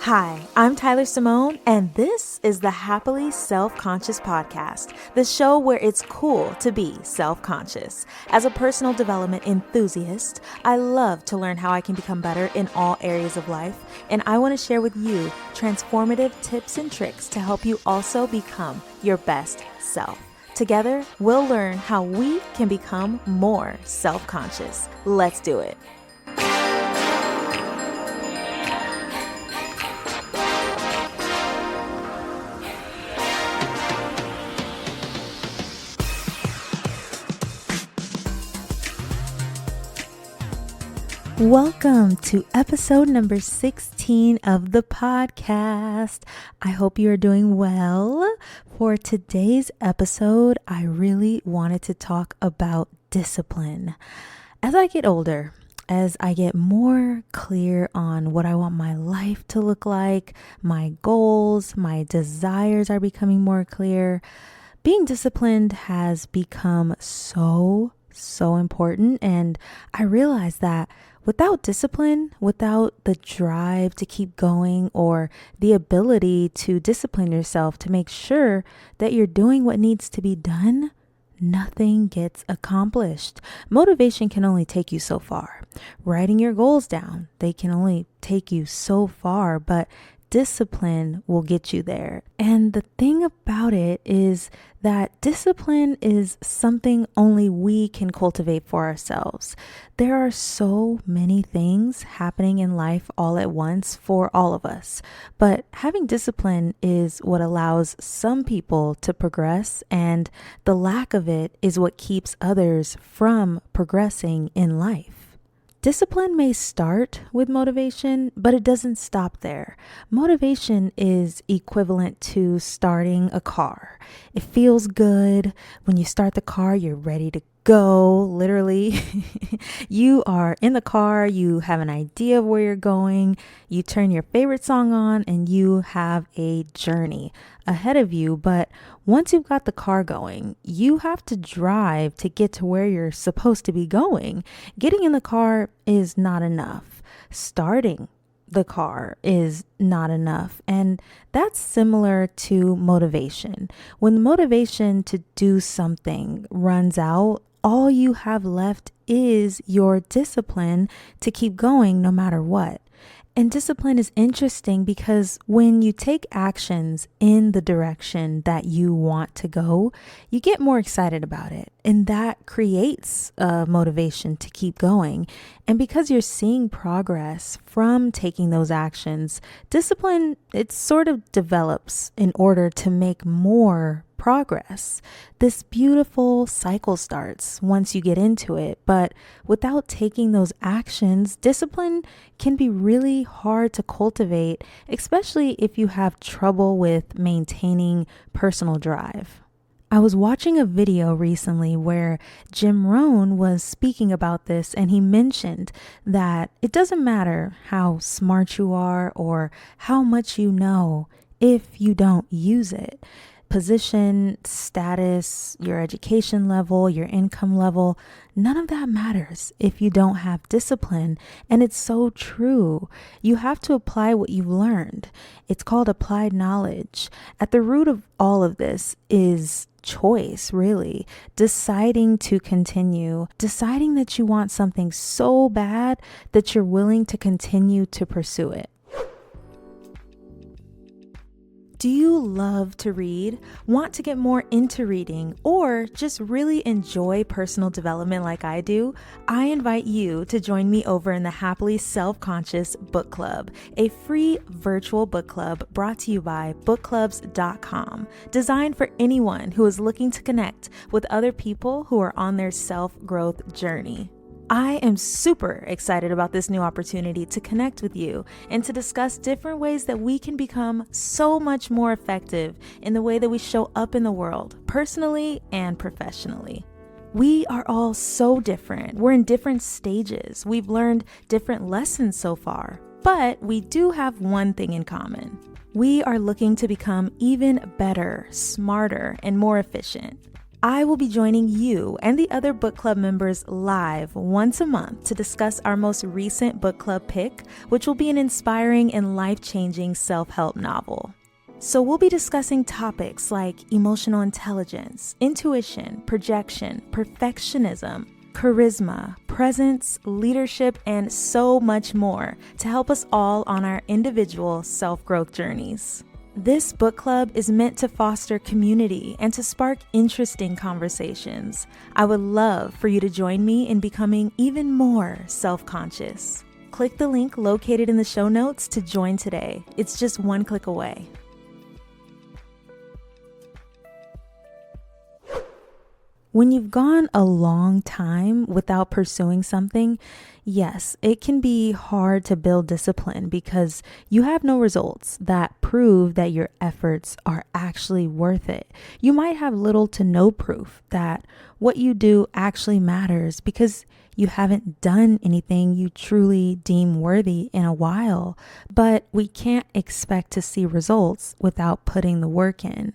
Hi, I'm Tyler Simone, and this is the Happily Self-Conscious podcast, the show where it's cool to be self-conscious. As a personal development enthusiast, I love to learn how I can become better in all areas of life, and I want to share with you transformative tips and tricks to help you also become your best self. Together, we'll learn how we can become more self-conscious. Let's do it. Welcome to episode number 16 of the podcast. I hope you are doing well. For today's episode, I really wanted to talk about discipline. As I get older, as I get more clear on what I want my life to look like, my goals, my desires are becoming more clear. Being disciplined has become so important, and I realized that without discipline, without the drive to keep going or the ability to discipline yourself to make sure that you're doing what needs to be done, nothing gets accomplished. Motivation can only take you so far. Writing your goals down, they can only take you so far, but discipline will get you there. And the thing about it is that discipline is something only we can cultivate for ourselves. There are so many things happening in life all at once for all of us, but having discipline is what allows some people to progress, and the lack of it is what keeps others from progressing in life. Discipline may start with motivation, but it doesn't stop there. Motivation is equivalent to starting a car. It feels good. When you start the car, you're ready to go, literally. You are in the car, you have an idea of where you're going, you turn your favorite song on, and you have a journey ahead of you. But once you've got the car going, you have to drive to get to where you're supposed to be going. Getting in the car is not enough. Starting the car is not enough. And that's similar to motivation. When the motivation to do something runs out, all you have left is your discipline to keep going no matter what. And discipline is interesting because when you take actions in the direction that you want to go, you get more excited about it. And that creates a motivation to keep going. And because you're seeing progress from taking those actions, discipline, it sort of develops in order to make more progress. This beautiful cycle starts once you get into it, but without taking those actions, discipline can be really hard to cultivate, especially if you have trouble with maintaining personal drive. I was watching a video recently where Jim Rohn was speaking about this, and he mentioned that it doesn't matter how smart you are or how much you know if you don't use it. Position, status, your education level, your income level, none of that matters if you don't have discipline. And it's so true. You have to apply what you've learned. It's called applied knowledge. At the root of all of this is choice, really. Deciding to continue, deciding that you want something so bad that you're willing to continue to pursue it. Do you love to read, want to get more into reading, or just really enjoy personal development like I do? I invite you to join me over in the Happily Self-Conscious Book Club, a free virtual book club brought to you by bookclubs.com, designed for anyone who is looking to connect with other people who are on their self-growth journey. I am super excited about this new opportunity to connect with you and to discuss different ways that we can become so much more effective in the way that we show up in the world, personally and professionally. We are all so different. We're in different stages. We've learned different lessons so far, but we do have one thing in common. We are looking to become even better, smarter, and more efficient. I will be joining you and the other book club members live once a month to discuss our most recent book club pick, which will be an inspiring and life-changing self-help novel. So we'll be discussing topics like emotional intelligence, intuition, projection, perfectionism, charisma, presence, leadership, and so much more to help us all on our individual self-growth journeys. This book club is meant to foster community and to spark interesting conversations. I would love for you to join me in becoming even more self-conscious. Click the link located in the show notes to join today. It's just one click away. When you've gone a long time without pursuing something, yes, it can be hard to build discipline because you have no results that prove that your efforts are actually worth it. You might have little to no proof that what you do actually matters because you haven't done anything you truly deem worthy in a while. But we can't expect to see results without putting the work in.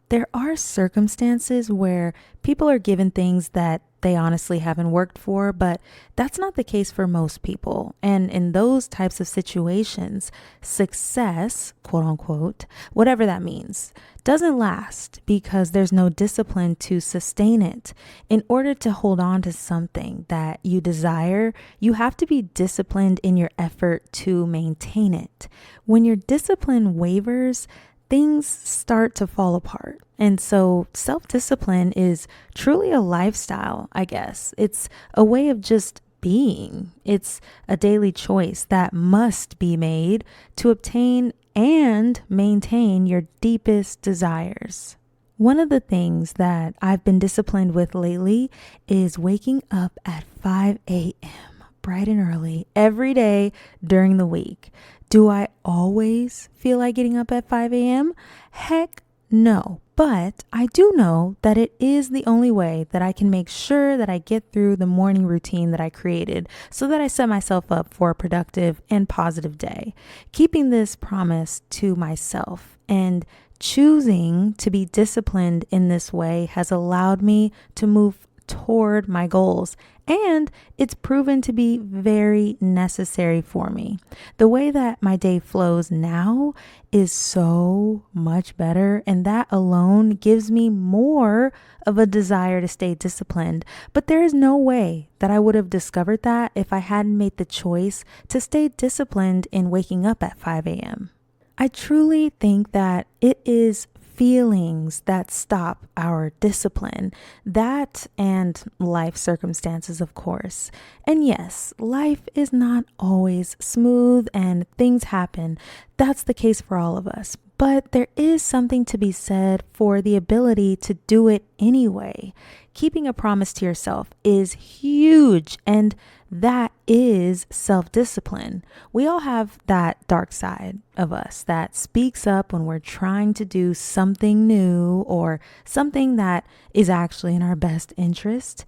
There are circumstances where people are given things that they honestly haven't worked for, but that's not the case for most people. And in those types of situations, success, quote unquote, whatever that means, doesn't last because there's no discipline to sustain it. In order to hold on to something that you desire, you have to be disciplined in your effort to maintain it. When your discipline wavers, things start to fall apart. And so self-discipline is truly a lifestyle, I guess. It's a way of just being. It's a daily choice that must be made to obtain and maintain your deepest desires. One of the things that I've been disciplined with lately is waking up at 5 a.m. bright and early every day during the week. Do I always feel like getting up at 5 a.m.? Heck no. But I do know that it is the only way that I can make sure that I get through the morning routine that I created so that I set myself up for a productive and positive day. Keeping this promise to myself and choosing to be disciplined in this way has allowed me to move toward my goals, and it's proven to be very necessary for me. The way that my day flows now is so much better, and that alone gives me more of a desire to stay disciplined. But there is no way that I would have discovered that if I hadn't made the choice to stay disciplined in waking up at 5 a.m. I truly think that it is feelings that stop our discipline, that and life circumstances, of course. And yes, life is not always smooth and things happen. That's the case for all of us. But there is something to be said for the ability to do it anyway. Keeping a promise to yourself is huge, and that is self-discipline. We all have that dark side of us that speaks up when we're trying to do something new or something that is actually in our best interest.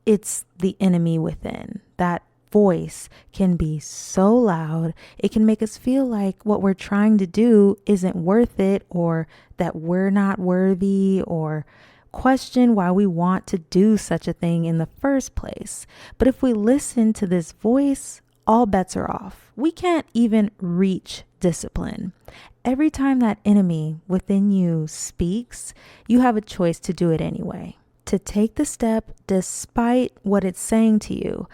It's the enemy within. That voice can be so loud, it can make us feel like what we're trying to do isn't worth it, or that we're not worthy, or question why we want to do such a thing in the first place. But if we listen to this voice, all bets are off. We can't even reach discipline. Every time that enemy within you speaks, you have a choice to do it anyway, to take the step despite what it's saying to you.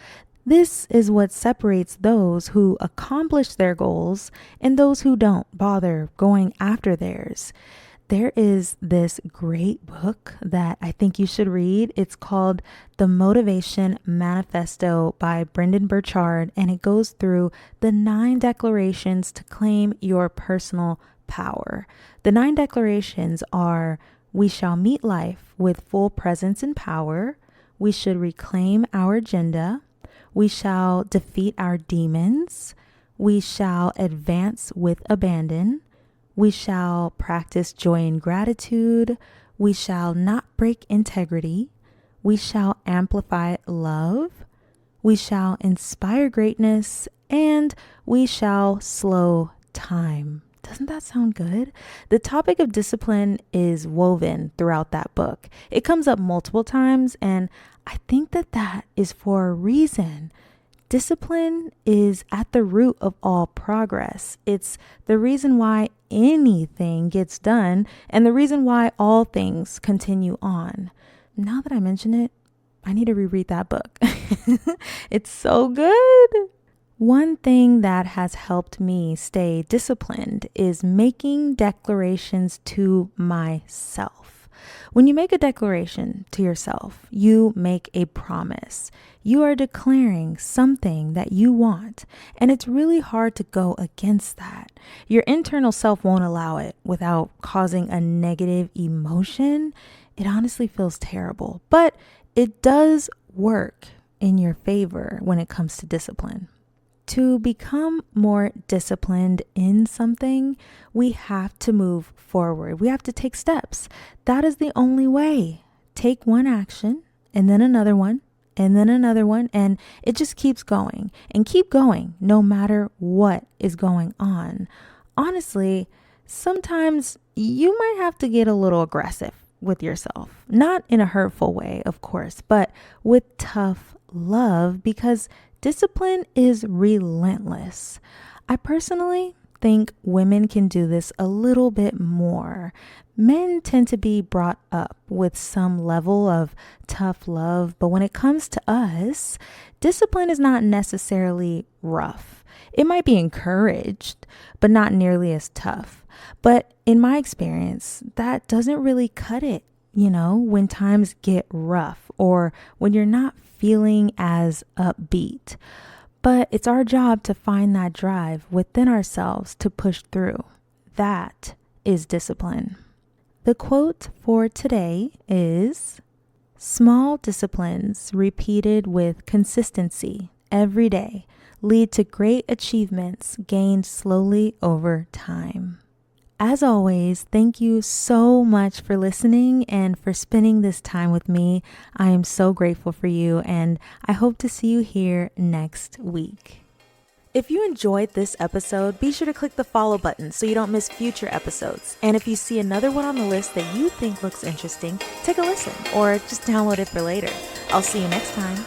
This is what separates those who accomplish their goals and those who don't bother going after theirs. There is this great book that I think you should read. It's called The Motivation Manifesto by Brendon Burchard, and it goes through the 9 declarations to claim your personal power. The 9 declarations are: we shall meet life with full presence and power. We should reclaim our agenda. We shall defeat our demons. We shall advance with abandon. We shall practice joy and gratitude. We shall not break integrity. We shall amplify love. We shall inspire greatness. And we shall slow time. Doesn't that sound good? The topic of discipline is woven throughout that book. It comes up multiple times, and I think that is for a reason. Discipline is at the root of all progress. It's the reason why anything gets done and the reason why all things continue on. Now that I mention it, I need to reread that book. It's so good. One thing that has helped me stay disciplined is making declarations to myself. When you make a declaration to yourself, you make a promise. You are declaring something that you want, and it's really hard to go against that. Your internal self won't allow it without causing a negative emotion. It honestly feels terrible, but it does work in your favor when it comes to discipline. To become more disciplined in something, we have to move forward. We have to take steps. That is the only way. Take one action and then another one and then another one, and it just keeps going and keep going no matter what is going on. Honestly, sometimes you might have to get a little aggressive with yourself, not in a hurtful way, of course, but with tough love, because discipline is relentless. I personally think women can do this a little bit more. Men tend to be brought up with some level of tough love, but when it comes to us, discipline is not necessarily rough. It might be encouraged, but not nearly as tough. But in my experience, that doesn't really cut it, when times get rough or when you're not feeling as upbeat. But it's our job to find that drive within ourselves to push through. That is discipline. The quote for today is, "Small disciplines repeated with consistency every day lead to great achievements gained slowly over time." As always, thank you so much for listening and for spending this time with me. I am so grateful for you, and I hope to see you here next week. If you enjoyed this episode, be sure to click the follow button so you don't miss future episodes. And if you see another one on the list that you think looks interesting, take a listen or just download it for later. I'll see you next time.